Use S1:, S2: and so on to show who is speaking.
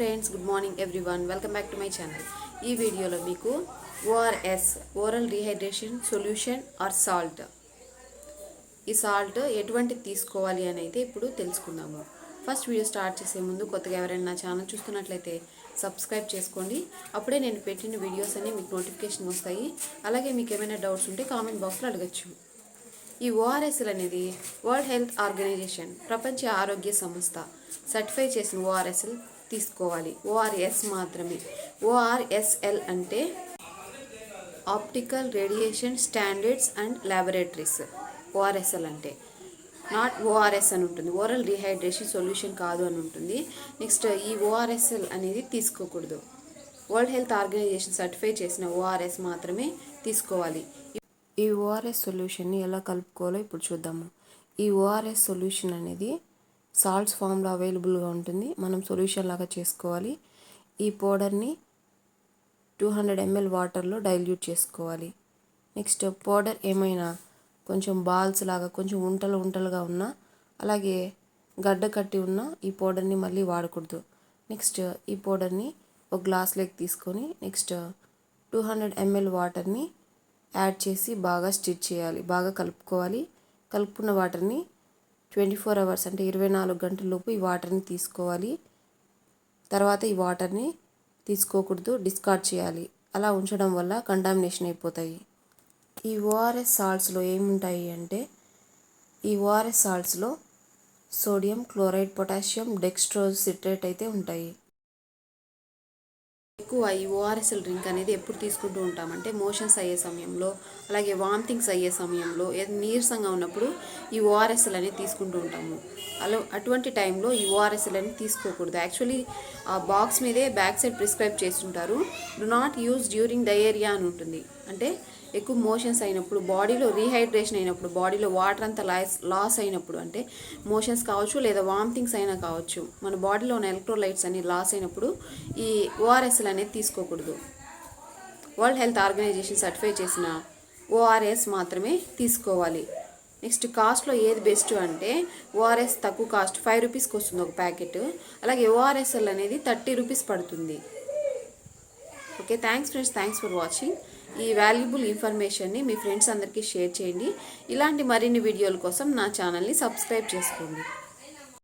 S1: Friends, good morning everyone. Welcome back to my channel. ఈ వీడియోలో మీకు ORS oral rehydration solution or salt, ఈ salt ఎటువంటి తీసుకోవాలి అని అయితే ఇప్పుడు తెలుసుకుందాము. ఫస్ట్ వీడియో స్టార్ట్ చేసే ముందు కొత్తగా ఎవరైనా నా ఛానల్ చూస్తున్నట్లయితే సబ్స్క్రైబ్ చేసుకోండి. అప్పుడే నేను పెట్టిన వీడియోస్ అన్ని మీకు నోటిఫికేషన్ వస్తాయి. అలాగే మీకు ఏమైనా డౌట్స్ ఉంటే కామెంట్ బాక్స్లో అడగచ్చు. ఈ ఓఆర్ఎస్ఎల్ అనేది వరల్డ్ హెల్త్ ఆర్గనైజేషన్, ప్రపంచ ఆరోగ్య సంస్థ సర్టిఫై చేసిన ఓఆర్ఎస్ఎల్ తీసుకోవాలి. ఓఆర్ఎస్ మాత్రమే. ఓఆర్ఎస్ఎల్ అంటే optical radiation standards and laboratories. ORSL అంటే నాట్ ఓఆర్ఎస్ అని ఉంటుంది. ఓరల్ రీహైడ్రేషన్ సొల్యూషన్ కాదు అని ఉంటుంది. నెక్స్ట్, ఈ ఓఆర్ఎస్ఎల్ అనేది తీసుకోకూడదు. వరల్డ్ హెల్త్ ఆర్గనైజేషన్ సర్టిఫై చేసిన ఓఆర్ఎస్ మాత్రమే తీసుకోవాలి. ఈ ఓఆర్ఎస్ సొల్యూషన్ని ఎలా కలుపుకోవాలో ఇప్పుడు చూద్దాము. ఈ ఓఆర్ఎస్ సొల్యూషన్ అనేది సాల్ట్స్ ఫామ్లో అవైలబుల్గా ఉంటుంది. మనం సొల్యూషన్ లాగా చేసుకోవాలి. ఈ పౌడర్ని 200 ml వాటర్లో డైల్యూట్ చేసుకోవాలి. నెక్స్ట్, పౌడర్ ఏమైనా కొంచెం బాల్స్ లాగా కొంచెం ఉంటలుగా ఉన్నా, అలాగే గడ్డ కట్టి ఉన్న ఈ పౌడర్ని మళ్ళీ వాడకూడదు. నెక్స్ట్, ఈ పౌడర్ని ఒక గ్లాస్లోకి తీసుకొని నెక్స్ట్ 200 ml వాటర్ని యాడ్ చేసి బాగా స్టిచ్ చేయాలి. బాగా కలుపుకోవాలి. కలుపుకున్న వాటర్ని 24 hours అంటే 24 గంటల లోపు ఈ వాటర్ని తీసుకోవాలి. తర్వాత ఈ వాటర్ని తీసుకోకూడదు, డిస్కార్డ్ చేయాలి. అలా ఉంచడం వల్ల కంటామినేషన్ అయిపోతాయి. ఈ ఓఆర్ఎస్ సాల్ట్స్లో ఏముంటాయి అంటే, ఈ ఓఆర్ఎస్ సాల్ట్స్లో sodium, chloride, potassium, dextrose, citrate అయితే ఉంటాయి. ఎక్కువ ఈ ఓఆర్ఎస్ఎల్ డ్రింక్ అనేది ఎప్పుడు తీసుకుంటూ ఉంటామంటే మోషన్స్ అయ్యే సమయంలో, అలాగే వామిటింగ్స్ అయ్యే సమయంలో, నీరసంగా ఉన్నప్పుడు ఈ ఓఆర్ఎస్ఎల్ అనేది తీసుకుంటూ ఉంటాము. అటువంటి టైంలో ఈ ఓఆర్ఎస్ఎల్ అనేది తీసుకోకూడదు. యాక్చువల్లీ ఆ బాక్స్ మీదే బ్యాక్ సైడ్ ప్రిస్క్రైబ్ చేస్తుంటారు. Do not use during diarrhoea అని ఉంటుంది. అంటే ఎక్కువ మోషన్స్ అయినప్పుడు, బాడీలో రీహైడ్రేషన్ అయినప్పుడు, బాడీలో వాటర్ అంతా లాస్ అయినప్పుడు, అంటే మోషన్స్ కావచ్చు లేదా వామిటింగ్స్ అయినా కావచ్చు, మన బాడీలో ఉన్న ఎలక్ట్రోలైట్స్ అన్ని లాస్ అయినప్పుడు ఈ ఓఆర్ఎస్ఎల్ అనేది తీసుకోకూడదు. వరల్డ్ హెల్త్ ఆర్గనైజేషన్ సర్టిఫై చేసిన ఓఆర్ఎస్ మాత్రమే తీసుకోవాలి. నెక్స్ట్, కాస్ట్లో ఏది బెస్ట్ అంటే ఓఆర్ఎస్ తక్కువ కాస్ట్ 5 రూపీస్కి వస్తుంది ఒక ప్యాకెట్. అలాగే ఓఆర్ఎస్ఎల్ అనేది 30 రూపీస్ పడుతుంది. Okay, thanks for watching. ఈ వాల్యుబుల్ ఇన్ఫర్మేషన్ని మీ ఫ్రెండ్స్ అందరికీ షేర్ చేయండి. ఇలాంటి మరిన్ని వీడియోల కోసం నా ఛానల్ని సబ్స్క్రైబ్ చేసుకోండి.